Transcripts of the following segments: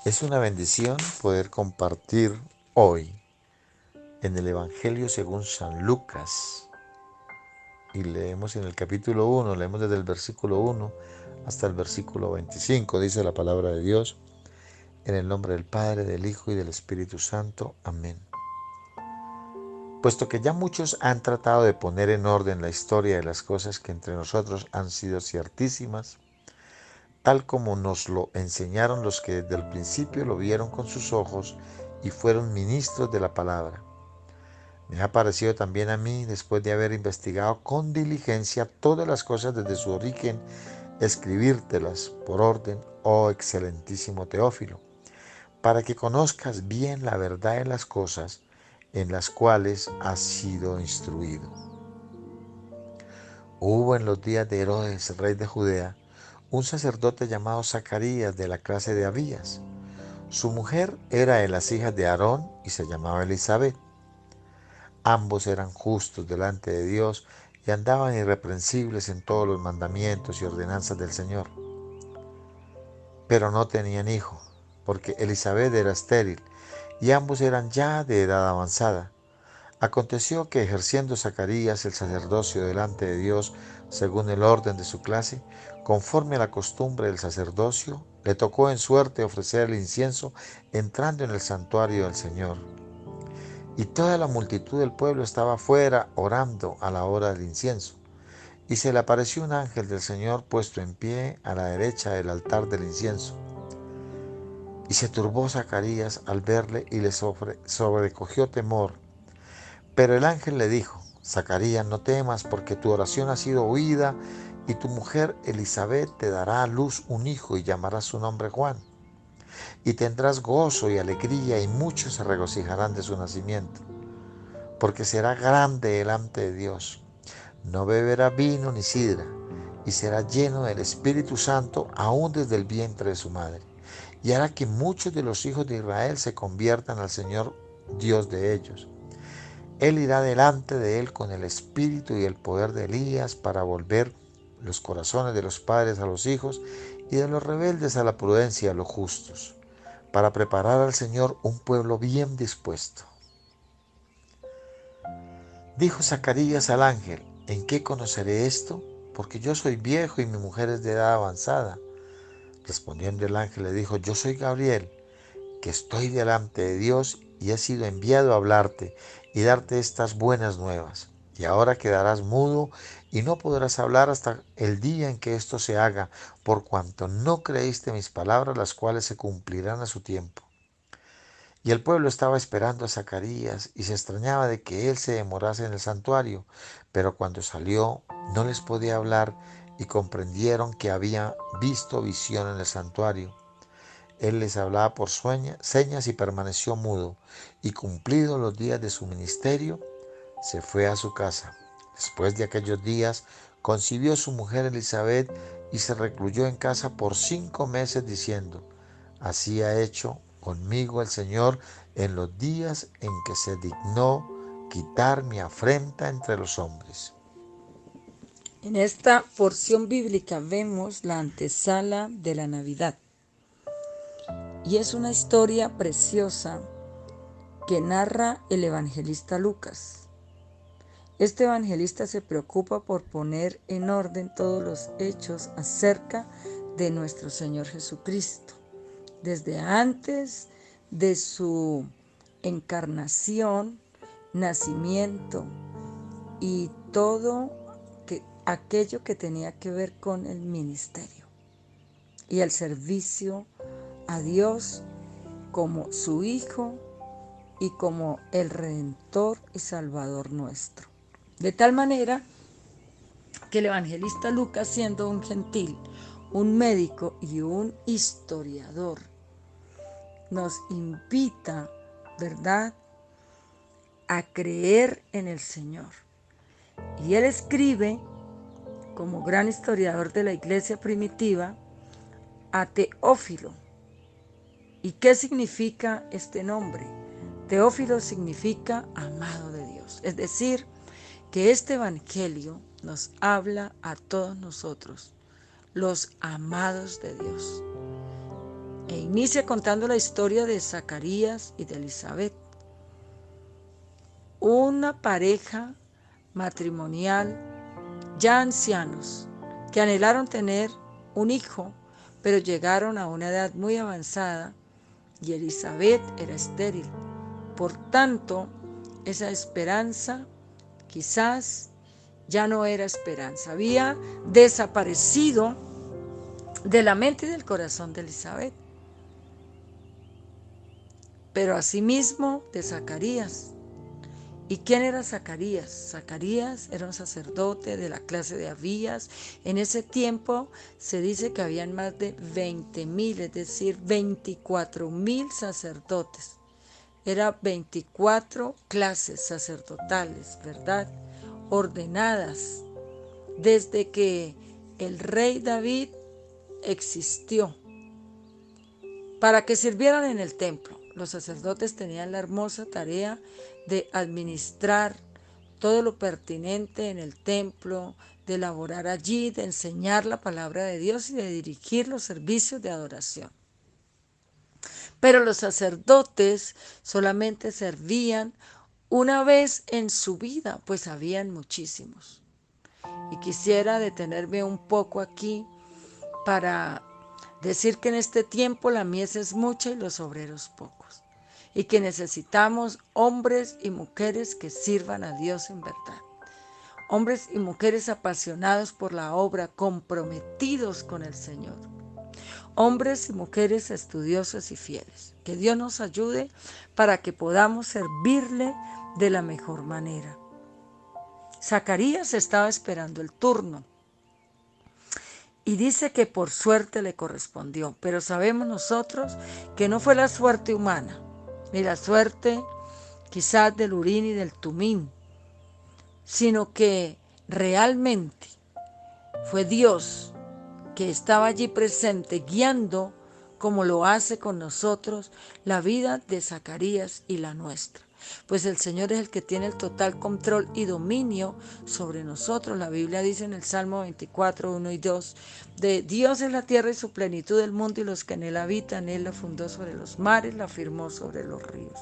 Es una bendición poder compartir hoy en el Evangelio según San Lucas. Y leemos en el capítulo 1, leemos desde el versículo 1 hasta el versículo 25, dice la palabra de Dios, en el nombre del Padre, del Hijo y del Espíritu Santo. Amén. Puesto que ya muchos han tratado de poner en orden la historia de las cosas que entre nosotros han sido ciertísimas, tal como nos lo enseñaron los que desde el principio lo vieron con sus ojos y fueron ministros de la palabra. Me ha parecido también a mí, después de haber investigado con diligencia todas las cosas desde su origen, escribírtelas por orden, oh excelentísimo Teófilo, para que conozcas bien la verdad de las cosas en las cuales has sido instruido. Hubo en los días de Herodes, rey de Judea, un sacerdote llamado Zacarías de la clase de Abías. Su mujer era de las hijas de Aarón y se llamaba Elizabeth. Ambos eran justos delante de Dios y andaban irreprensibles en todos los mandamientos y ordenanzas del Señor. Pero no tenían hijo, porque Elizabeth era estéril y ambos eran ya de edad avanzada. Aconteció que ejerciendo Zacarías el sacerdocio delante de Dios según el orden de su clase, conforme a la costumbre del sacerdocio, le tocó en suerte ofrecer el incienso entrando en el santuario del Señor. Y toda la multitud del pueblo estaba fuera orando a la hora del incienso. Y se le apareció un ángel del Señor puesto en pie a la derecha del altar del incienso. Y se turbó Zacarías al verle y le sobrecogió temor. Pero el ángel le dijo: Zacarías, no temas, porque tu oración ha sido oída, y tu mujer Elizabeth te dará a luz un hijo y llamarás su nombre Juan. Y tendrás gozo y alegría, y muchos se regocijarán de su nacimiento, porque será grande delante de Dios. No beberá vino ni sidra, y será lleno del Espíritu Santo aún desde el vientre de su madre. Y hará que muchos de los hijos de Israel se conviertan al Señor Dios de ellos. Él irá delante de él con el espíritu y el poder de Elías para volver los corazones de los padres a los hijos y de los rebeldes a la prudencia a los justos, para preparar al Señor un pueblo bien dispuesto. Dijo Zacarías al ángel: ¿En qué conoceré esto? Porque yo soy viejo y mi mujer es de edad avanzada. Respondiendo el ángel le dijo: Yo soy Gabriel, que estoy delante de Dios y he sido enviado a hablarte y darte estas buenas nuevas. Y ahora quedarás mudo y no podrás hablar hasta el día en que esto se haga, por cuanto no creíste mis palabras, las cuales se cumplirán a su tiempo. Y el pueblo estaba esperando a Zacarías y se extrañaba de que él se demorase en el santuario, pero cuando salió no les podía hablar y comprendieron que había visto visión en el santuario. Él les hablaba por señas y permaneció mudo, y cumplidos los días de su ministerio, se fue a su casa. Después de aquellos días, concibió su mujer Elizabeth y se recluyó en casa por 5 meses diciendo: Así ha hecho conmigo el Señor en los días en que se dignó quitar mi afrenta entre los hombres. En esta porción bíblica vemos la antesala de la Navidad y es una historia preciosa que narra el evangelista Lucas. Este evangelista se preocupa por poner en orden todos los hechos acerca de nuestro Señor Jesucristo, desde antes de su encarnación, nacimiento y todo aquello que tenía que ver con el ministerio y el servicio a Dios como su Hijo y como el Redentor y Salvador nuestro. De tal manera que el evangelista Lucas, siendo un gentil, un médico y un historiador, nos invita, ¿verdad?, a creer en el Señor. Y él escribe, como gran historiador de la iglesia primitiva, a Teófilo. ¿Y qué significa este nombre? Teófilo significa amado de Dios. Es decir, que este evangelio nos habla a todos nosotros, los amados de Dios. e inicia contando la historia de Zacarías y de Elizabeth, una pareja matrimonial ya ancianos que anhelaron tener un hijo, pero llegaron a una edad muy avanzada y Elizabeth era estéril. Por tanto, esa esperanza quizás ya no era esperanza, había desaparecido de la mente y del corazón de Elizabeth. Pero asimismo de Zacarías. ¿Y quién era Zacarías? Zacarías era un sacerdote de la clase de Abías. En ese tiempo se dice que habían más de 20,000, es decir, 24,000 sacerdotes. Eran 24 clases sacerdotales, ¿verdad? Ordenadas desde que el rey David existió para que sirvieran en el templo. Los sacerdotes tenían la hermosa tarea de administrar todo lo pertinente en el templo, de elaborar allí, de enseñar la palabra de Dios y de dirigir los servicios de adoración. Pero los sacerdotes solamente servían una vez en su vida, pues habían muchísimos. Y quisiera detenerme un poco aquí para decir que en este tiempo la mies es mucha y los obreros pocos, y que necesitamos hombres y mujeres que sirvan a Dios en verdad. Hombres y mujeres apasionados por la obra, comprometidos con el Señor. Hombres y mujeres estudiosos y fieles. Que Dios nos ayude para que podamos servirle de la mejor manera. Zacarías estaba esperando el turno. Y dice que por suerte le correspondió, pero sabemos nosotros que no fue la suerte humana, ni la suerte quizás del Urín y del Tumín, sino que realmente fue Dios que estaba allí presente, guiando, como lo hace con nosotros, la vida de Zacarías y la nuestra. Pues el Señor es el que tiene el total control y dominio sobre nosotros. La Biblia dice en el Salmo 24, 1 y 2, de Dios es la tierra y su plenitud, el mundo y los que en él habitan. Él la fundó sobre los mares, la firmó sobre los ríos.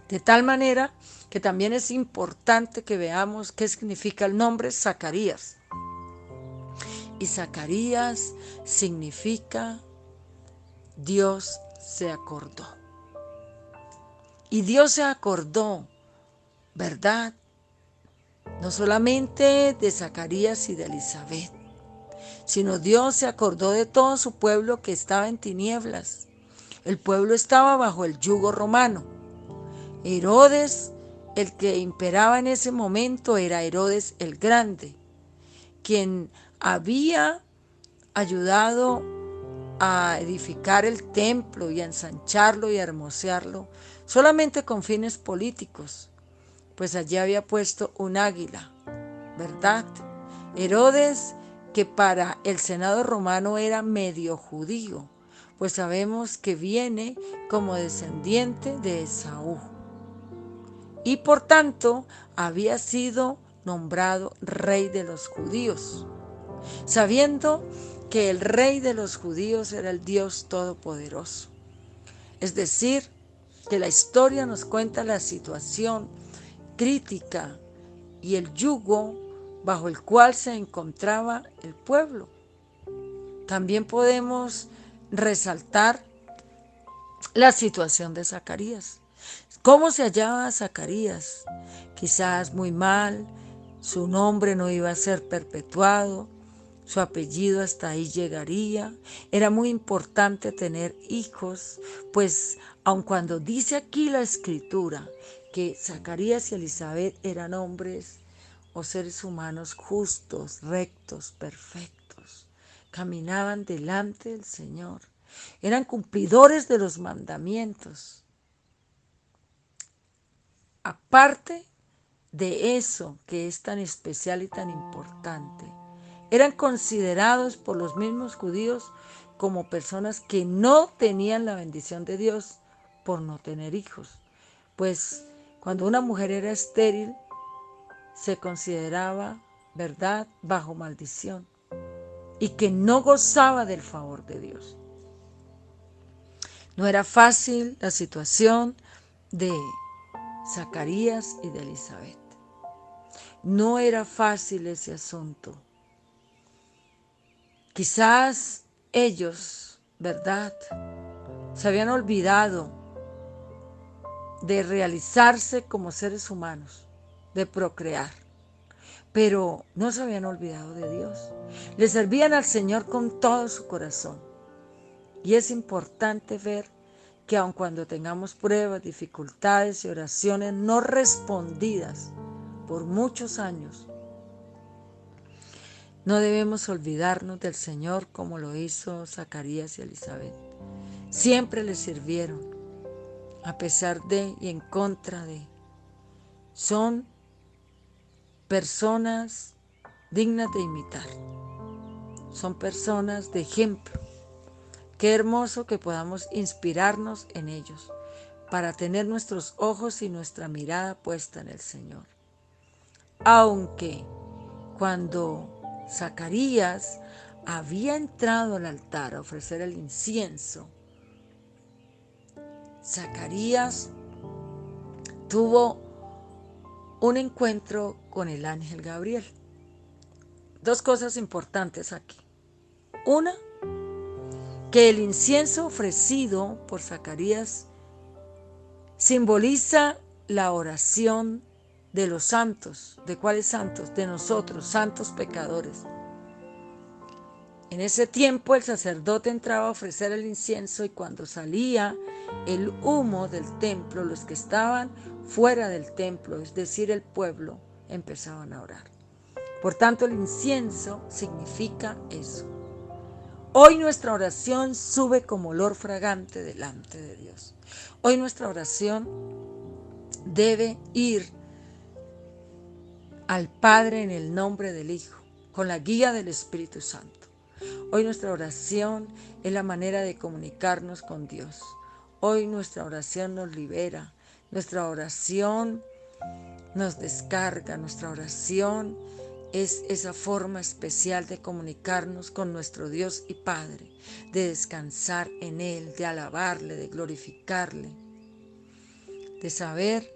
De tal manera que también es importante que veamos qué significa el nombre Zacarías. Y Zacarías significa Dios se acordó. Y Dios se acordó, ¿verdad? No solamente de Zacarías y de Elizabeth, sino Dios se acordó de todo su pueblo que estaba en tinieblas. El pueblo estaba bajo el yugo romano. Herodes, el que imperaba en ese momento, era Herodes el Grande, quien había ayudado a edificar el templo y a ensancharlo y a hermosearlo solamente con fines políticos, pues allí había puesto un águila, ¿verdad? Herodes, que para el Senado romano era medio judío, pues sabemos que viene como descendiente de Esaú y por tanto había sido nombrado rey de los judíos, sabiendo que el rey de los judíos era el Dios Todopoderoso. Es decir, que la historia nos cuenta la situación crítica y el yugo bajo el cual se encontraba el pueblo. También podemos resaltar la situación de Zacarías. ¿Cómo se hallaba Zacarías? Quizás muy mal, su nombre no iba a ser perpetuado, su apellido hasta ahí llegaría. Era muy importante tener hijos, pues aun cuando dice aquí la escritura que Zacarías y Elizabeth eran hombres o seres humanos justos, rectos, perfectos, caminaban delante del Señor, eran cumplidores de los mandamientos. Aparte de eso que es tan especial y tan importante, eran considerados por los mismos judíos como personas que no tenían la bendición de Dios por no tener hijos. Pues cuando una mujer era estéril, se consideraba, ¿verdad?, bajo maldición y que no gozaba del favor de Dios. No era fácil la situación de Zacarías y de Elizabeth. No era fácil ese asunto. Quizás ellos, ¿verdad?, se habían olvidado de realizarse como seres humanos, de procrear, pero no se habían olvidado de Dios. Le servían al Señor con todo su corazón. Y es importante ver que aun cuando tengamos pruebas, dificultades y oraciones no respondidas por muchos años, no debemos olvidarnos del Señor como lo hizo Zacarías y Elizabeth. Siempre le sirvieron, a pesar de y en contra de. Son personas dignas de imitar. Son personas de ejemplo. Qué hermoso que podamos inspirarnos en ellos para tener nuestros ojos y nuestra mirada puesta en el Señor. Aunque cuando Zacarías había entrado al altar a ofrecer el incienso, Zacarías tuvo un encuentro con el ángel Gabriel. Dos cosas importantes aquí. Una, que el incienso ofrecido por Zacarías simboliza la oración de los santos. ¿De cuáles santos? De nosotros, santos pecadores. En ese tiempo el sacerdote entraba a ofrecer el incienso y cuando salía el humo del templo, los que estaban fuera del templo, es decir, el pueblo, empezaban a orar. Por tanto, el incienso significa eso. Hoy nuestra oración sube como olor fragante delante de Dios. Hoy nuestra oración debe ir al Padre en el nombre del Hijo, con la guía del Espíritu Santo. Hoy nuestra oración es la manera de comunicarnos con Dios. Hoy nuestra oración nos libera, nuestra oración nos descarga, nuestra oración es esa forma especial de comunicarnos con nuestro Dios y Padre, de descansar en Él, de alabarle, de glorificarle, de saber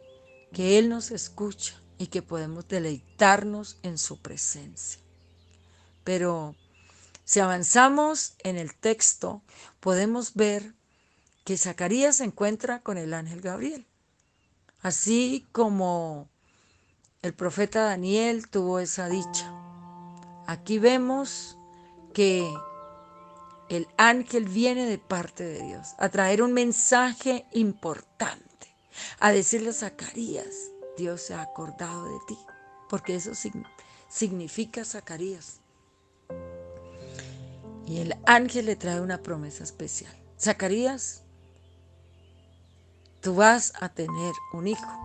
que Él nos escucha y que podemos deleitarnos en su presencia. Pero si avanzamos en el texto, podemos ver que Zacarías se encuentra con el ángel Gabriel, así como el profeta Daniel tuvo esa dicha. Aquí vemos que el ángel viene de parte de Dios a traer un mensaje importante, a decirle a Zacarías, Dios se ha acordado de ti, porque eso significa Zacarías. Y el ángel le trae una promesa especial. Zacarías, tú vas a tener un hijo.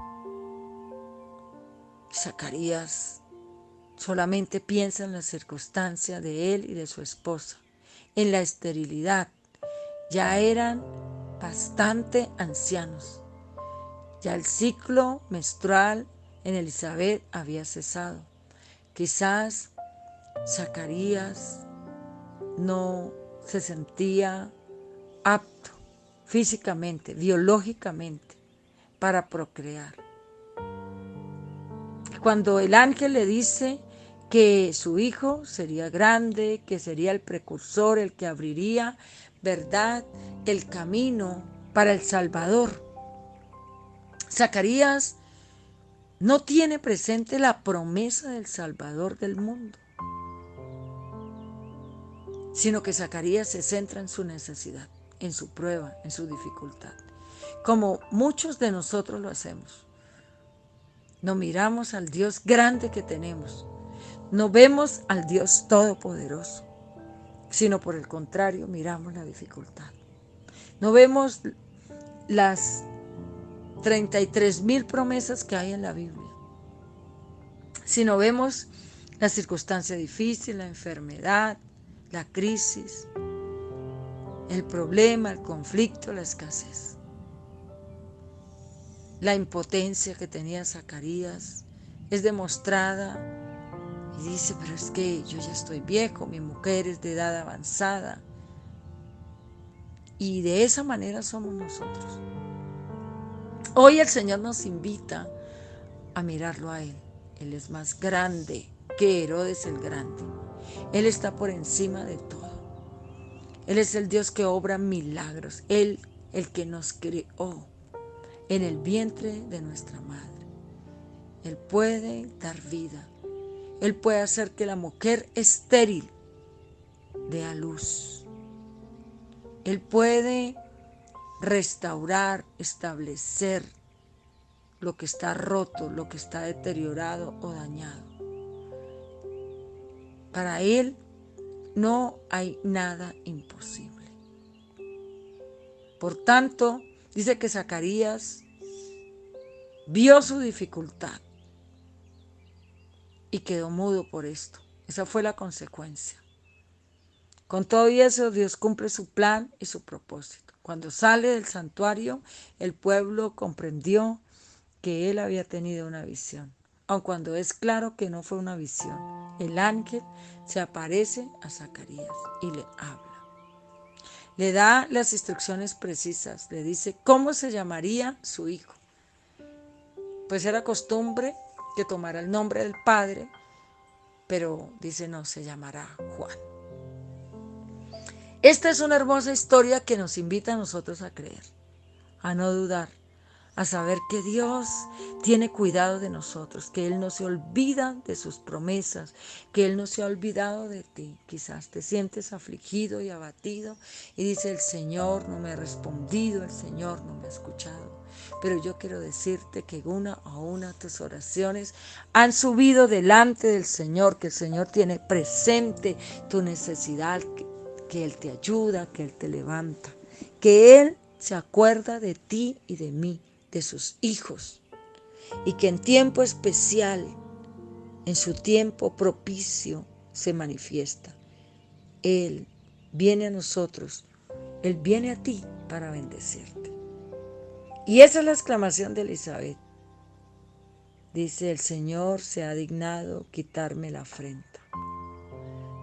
Zacarías solamente piensa en la circunstancia de él y de su esposa, en la esterilidad. Ya eran bastante ancianos. Ya el ciclo menstrual en Elizabeth había cesado. Quizás Zacarías no se sentía apto físicamente, biológicamente, para procrear. Cuando el ángel le dice que su hijo sería grande, que sería el precursor, el que abriría, ¿verdad?, el camino para el Salvador. Zacarías no tiene presente la promesa del Salvador del mundo, sino que Zacarías se centra en su necesidad, en su prueba, en su dificultad, como muchos de nosotros lo hacemos. No miramos al Dios grande que tenemos, no vemos al Dios todopoderoso, sino por el contrario miramos la dificultad. No vemos las 33,000 promesas que hay en la Biblia, sino vemos la circunstancia difícil, la enfermedad, la crisis, el problema, el conflicto, la escasez. La impotencia que tenía Zacarías es demostrada y dice, pero es que yo ya estoy viejo, mi mujer es de edad avanzada. Y de esa manera somos nosotros. Hoy el Señor nos invita a mirarlo a Él. Él es más grande que Herodes el Grande. Él está por encima de todo. Él es el Dios que obra milagros. Él, el que nos creó en el vientre de nuestra madre. Él puede dar vida. Él puede hacer que la mujer estéril dé a luz. Él puede restaurar, establecer lo que está roto, lo que está deteriorado o dañado. Para Él no hay nada imposible. Por tanto, dice que Zacarías vio su dificultad y quedó mudo por esto. Esa fue la consecuencia. Con todo eso, Dios cumple su plan y su propósito. Cuando sale del santuario, el pueblo comprendió que él había tenido una visión, aun cuando es claro que no fue una visión. El ángel se aparece a Zacarías y le habla. Le da las instrucciones precisas, le dice cómo se llamaría su hijo. Pues era costumbre que tomara el nombre del padre, pero dice no, se llamará Juan. Esta es una hermosa historia que nos invita a nosotros a creer, a no dudar, a saber que Dios tiene cuidado de nosotros, que Él no se olvida de sus promesas, que Él no se ha olvidado de ti. Quizás te sientes afligido y abatido y dice el Señor no me ha respondido, el Señor no me ha escuchado. Pero yo quiero decirte que una a una tus oraciones han subido delante del Señor, que el Señor tiene presente tu necesidad, que Él te ayuda, que Él te levanta, que Él se acuerda de ti y de mí, de sus hijos, y que en tiempo especial, en su tiempo propicio, se manifiesta. Él viene a nosotros, Él viene a ti para bendecirte. Y esa es la exclamación de Elizabeth. Dice, el Señor se ha dignado quitarme la afrenta.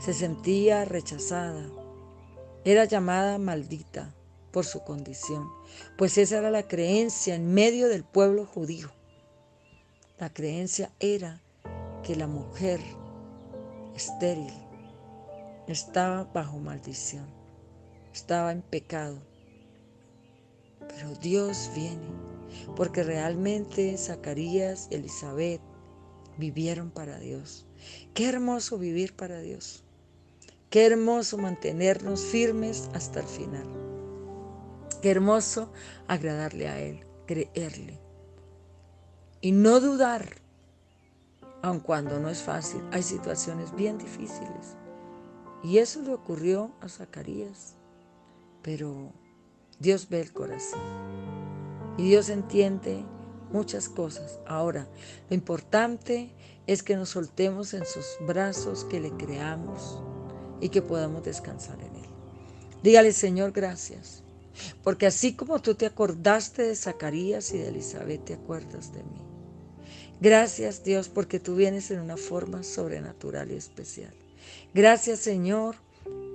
Se sentía rechazada, era llamada maldita por su condición, pues esa era la creencia en medio del pueblo judío. La creencia era que la mujer estéril estaba bajo maldición, estaba en pecado. Pero Dios viene, porque realmente Zacarías y Elizabeth vivieron para Dios. Qué hermoso vivir para Dios. Qué hermoso mantenernos firmes hasta el final. Qué hermoso agradarle a Él, creerle. Y no dudar, aun cuando no es fácil. Hay situaciones bien difíciles. Y eso le ocurrió a Zacarías. Pero Dios ve el corazón. Y Dios entiende muchas cosas. Ahora, lo importante es que nos soltemos en sus brazos, que le creamos y que podamos descansar en Él. Dígale, Señor, gracias. Porque así como tú te acordaste de Zacarías y de Elizabeth, te acuerdas de mí. Gracias, Dios, porque tú vienes en una forma sobrenatural y especial. Gracias, Señor,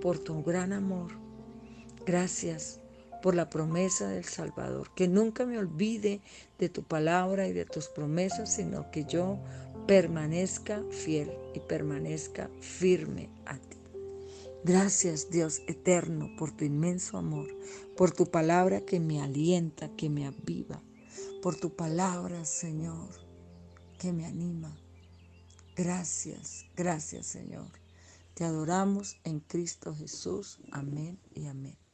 por tu gran amor. Gracias por la promesa del Salvador. Que nunca me olvide de tu palabra y de tus promesas, sino que yo permanezca fiel y permanezca firme a ti. Gracias, Dios eterno, por tu inmenso amor, por tu palabra que me alienta, que me aviva, por tu palabra, Señor, que me anima. Gracias, gracias, Señor. Te adoramos en Cristo Jesús. Amén y amén.